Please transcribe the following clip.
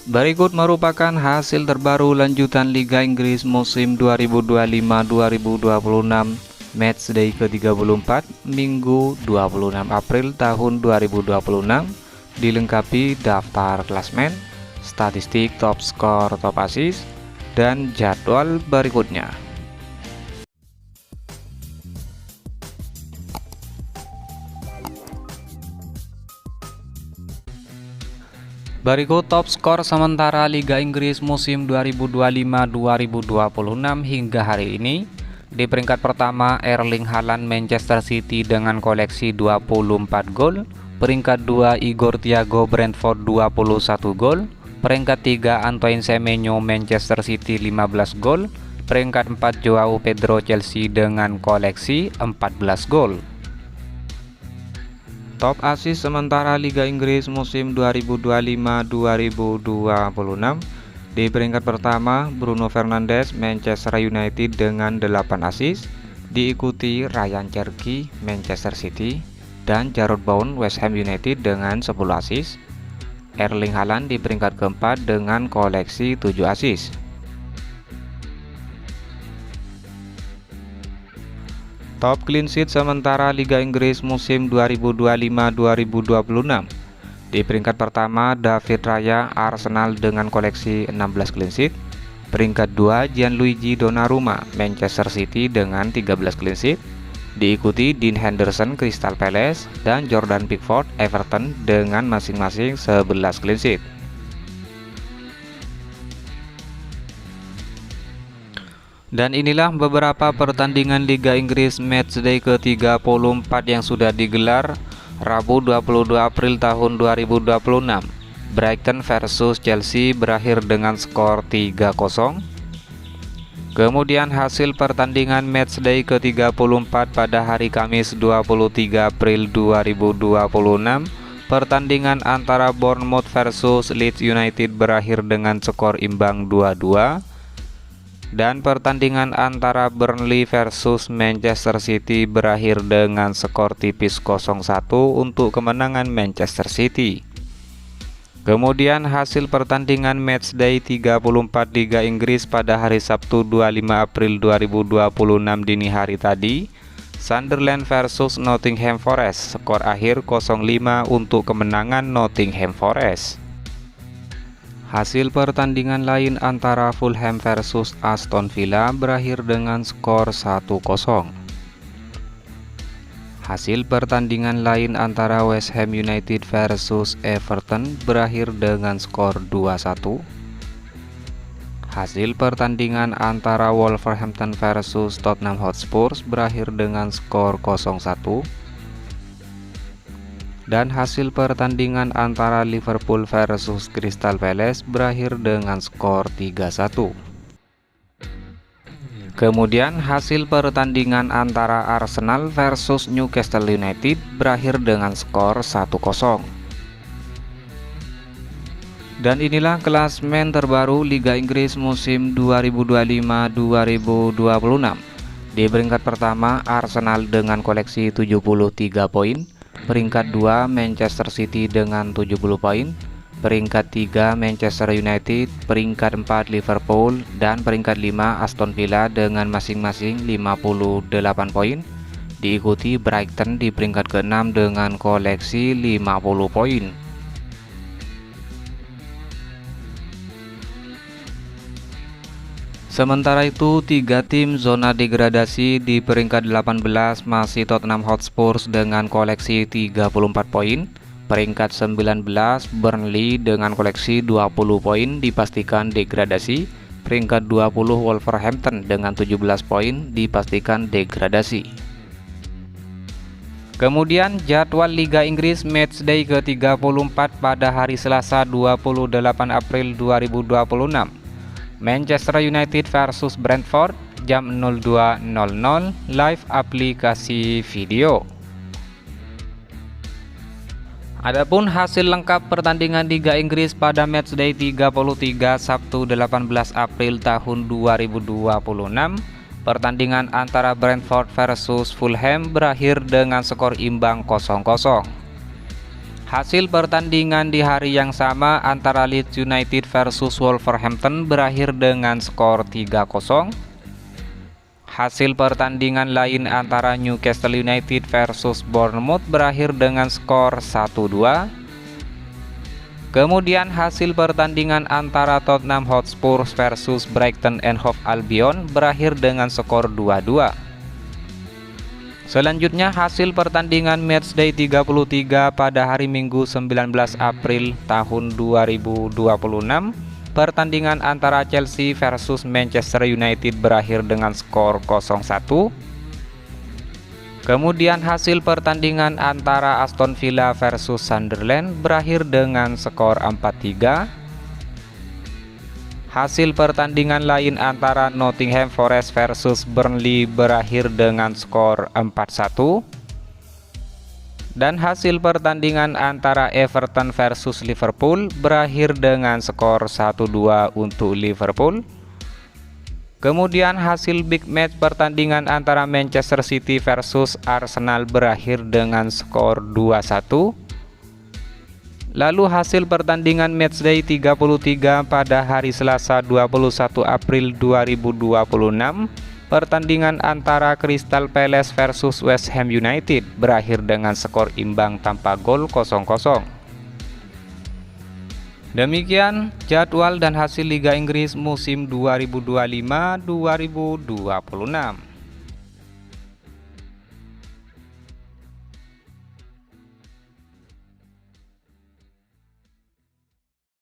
Berikut merupakan hasil terbaru lanjutan Liga Inggris musim 2025-2026 Matchday ke-34 Minggu 26 April tahun 2026, dilengkapi daftar klasmen, statistik top skor, top assist, dan jadwal berikutnya. Berikut top skor sementara Liga Inggris musim 2025-2026 hingga hari ini. Di peringkat pertama Erling Haaland Manchester City dengan koleksi 24 gol. Peringkat 2 Igor Thiago Brentford 21 gol. Peringkat 3 Antoine Semenyo Manchester City 15 gol. Peringkat 4 Joao Pedro Chelsea dengan koleksi 14 gol. Top assist sementara Liga Inggris musim 2025-2026. Di peringkat pertama Bruno Fernandes Manchester United dengan 8 assist, diikuti Ryan Cherky Manchester City dan Jarrod Bowen West Ham United dengan 10 assist. Erling Haaland di peringkat keempat dengan koleksi 7 assist. Top clean sheet sementara Liga Inggris musim 2025-2026. Di peringkat pertama David Raya Arsenal dengan koleksi 16 clean sheet. Peringkat 2 Gianluigi Donnarumma Manchester City dengan 13 clean sheet. Diikuti Dean Henderson Crystal Palace dan Jordan Pickford Everton dengan masing-masing 11 clean sheet. Dan inilah beberapa pertandingan Liga Inggris Matchday ke-34 yang sudah digelar Rabu 22 April tahun 2026. Brighton versus Chelsea berakhir dengan skor 3-0. Kemudian hasil pertandingan Matchday ke-34 pada hari Kamis 23 April 2026. Pertandingan antara Bournemouth versus Leeds United berakhir dengan skor imbang 2-2. Dan pertandingan antara Burnley versus Manchester City berakhir dengan skor tipis 0-1 untuk kemenangan Manchester City. Kemudian hasil pertandingan Matchday 34 Liga Inggris pada hari Sabtu 25 April 2026 dini hari tadi. Sunderland versus Nottingham Forest, skor akhir 0-5 untuk kemenangan Nottingham Forest. Hasil pertandingan lain antara Fulham versus Aston Villa berakhir dengan skor 1-0. Hasil pertandingan lain antara West Ham United versus Everton berakhir dengan skor 2-1. Hasil pertandingan antara Wolverhampton versus Tottenham Hotspur berakhir dengan skor 0-1. Dan hasil pertandingan antara Liverpool versus Crystal Palace berakhir dengan skor 3-1. Kemudian hasil pertandingan antara Arsenal versus Newcastle United berakhir dengan skor 1-0. Dan inilah klasmen terbaru Liga Inggris musim 2025-2026. Di peringkat pertama Arsenal dengan koleksi 73 poin. Peringkat 2 Manchester City dengan 70 poin. Peringkat 3 Manchester United. Peringkat 4 Liverpool. Dan peringkat 5 Aston Villa dengan masing-masing 58 poin. Diikuti Brighton di peringkat ke-6 dengan koleksi 50 poin. Sementara itu, 3 tim zona degradasi di peringkat 18 masih Tottenham Hotspur dengan koleksi 34 poin. Peringkat 19 Burnley dengan koleksi 20 poin dipastikan degradasi. Peringkat 20 Wolverhampton dengan 17 poin dipastikan degradasi. Kemudian jadwal Liga Inggris Matchday ke-34 pada hari Selasa 28 April 2026. Manchester United versus Brentford jam 02.00 live aplikasi video. Adapun hasil lengkap pertandingan Liga Inggris pada Matchday 33 Sabtu 18 April tahun 2026. Pertandingan antara Brentford versus Fulham berakhir dengan skor imbang 0-0. Hasil pertandingan di hari yang sama antara Leeds United versus Wolverhampton berakhir dengan skor 3-0. Hasil pertandingan lain antara Newcastle United versus Bournemouth berakhir dengan skor 1-2. Kemudian hasil pertandingan antara Tottenham Hotspur versus Brighton and Hove Albion berakhir dengan skor 2-2. Selanjutnya hasil pertandingan matchday 33 pada hari Minggu 19 April tahun 2026. Pertandingan antara Chelsea versus Manchester United berakhir dengan skor 0-1. Kemudian hasil pertandingan antara Aston Villa versus Sunderland berakhir dengan skor 4-3. Hasil pertandingan lain antara Nottingham Forest versus Burnley berakhir dengan skor 4-1. Dan hasil pertandingan antara Everton versus Liverpool berakhir dengan skor 1-2 untuk Liverpool. Kemudian hasil big match pertandingan antara Manchester City versus Arsenal berakhir dengan skor 2-1. Lalu hasil pertandingan matchday 33 pada hari Selasa 21 April 2026. Pertandingan antara Crystal Palace versus West Ham United berakhir dengan skor imbang tanpa gol 0-0. Demikian jadwal dan hasil Liga Inggris musim 2025-2026.